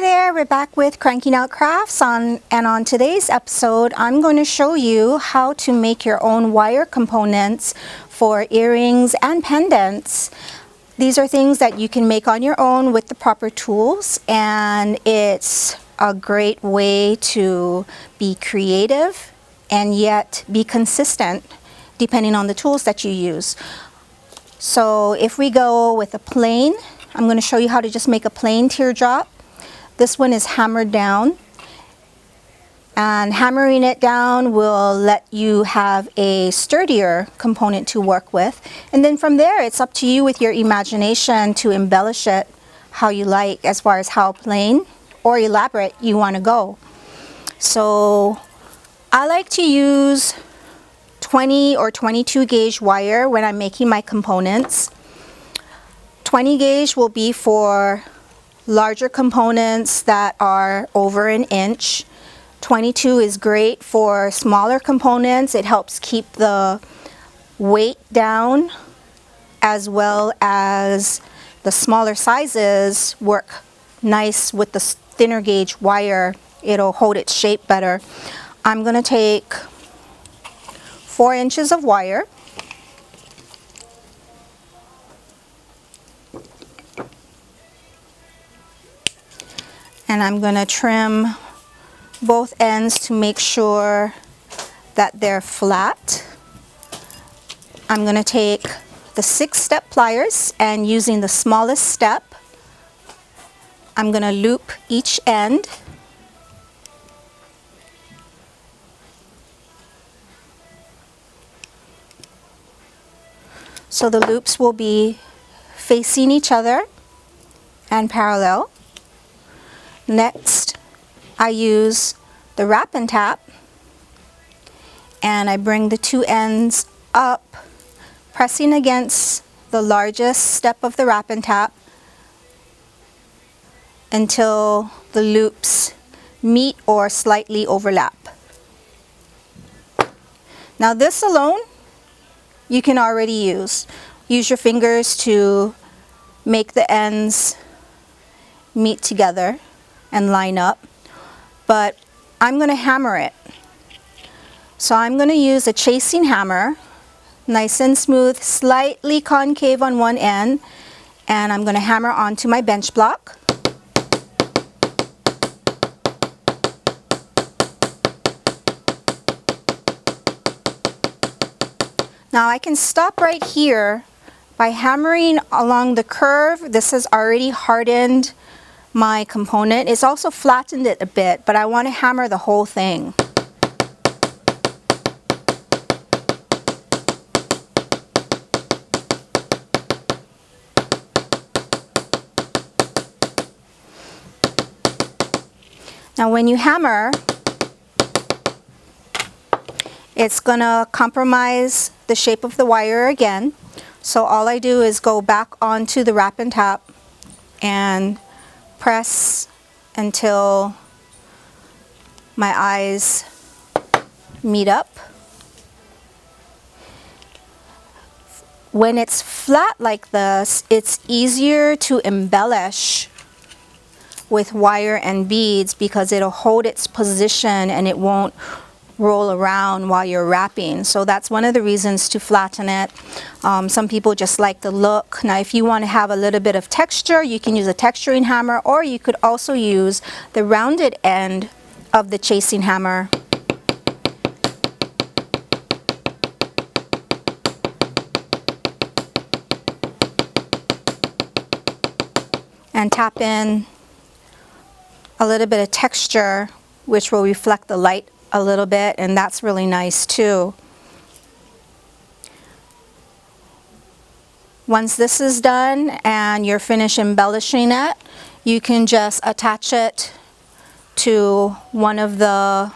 there, we're back with Cranking Out Crafts and on today's episode I'm going to show you how to make your own wire components for earrings and pendants. These are things that you can make on your own with the proper tools, and it's a great way to be creative and yet be consistent depending on the tools that you use. So if we go with a plain, I'm going to show you how to just make a plain teardrop. This one is hammered down, and hammering it down will let you have a sturdier component to work with. And then from there, it's up to you with your imagination to embellish it how you like, as far as how plain or elaborate you want to go. So I like to use 20 or 22 gauge wire when I'm making my components. 20 gauge will be for larger components that are over an inch. 22 is great for smaller components. It helps keep the weight down, as well as the smaller sizes work nice with the thinner gauge wire. It'll hold its shape better. I'm going to take 4 inches of wire. And I'm going to trim both ends to make sure that they're flat. I'm going to take the 6-step pliers, and using the smallest step, I'm going to loop each end. So the loops will be facing each other and parallel. Next, I use the wrap and tap, and I bring the 2 ends up, pressing against the largest step of the wrap and tap until the loops meet or slightly overlap. Now this alone you can already use. Use your fingers to make the ends meet together and line up, but I'm going to hammer it. So I'm going to use a chasing hammer, nice and smooth, slightly concave on one end, and I'm going to hammer onto my bench block. Now I can stop right here by hammering along the curve. This has already hardened my component. It's also flattened it a bit, but I want to hammer the whole thing. Now when you hammer, it's gonna compromise the shape of the wire again. So all I do is go back onto the wrap and tap and press until my eyes meet up. When it's flat like this, it's easier to embellish with wire and beads because it'll hold its position and it won't roll around while you're wrapping. So that's one of the reasons to flatten it. Some people just like the look. Now if you want to have a little bit of texture, you can use a texturing hammer, or you could also use the rounded end of the chasing hammer. And tap in a little bit of texture, which will reflect the light a little bit, and that's really nice too. Once this is done and you're finished embellishing it, you can just attach it to one of the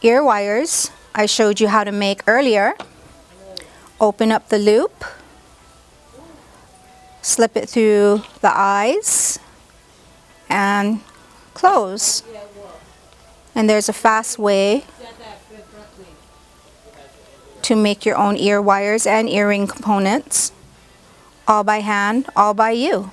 ear wires I showed you how to make earlier. Open up the loop, slip it through the eyes, and close. And there's a fast way to make your own ear wires and earring components, all by hand, all by you.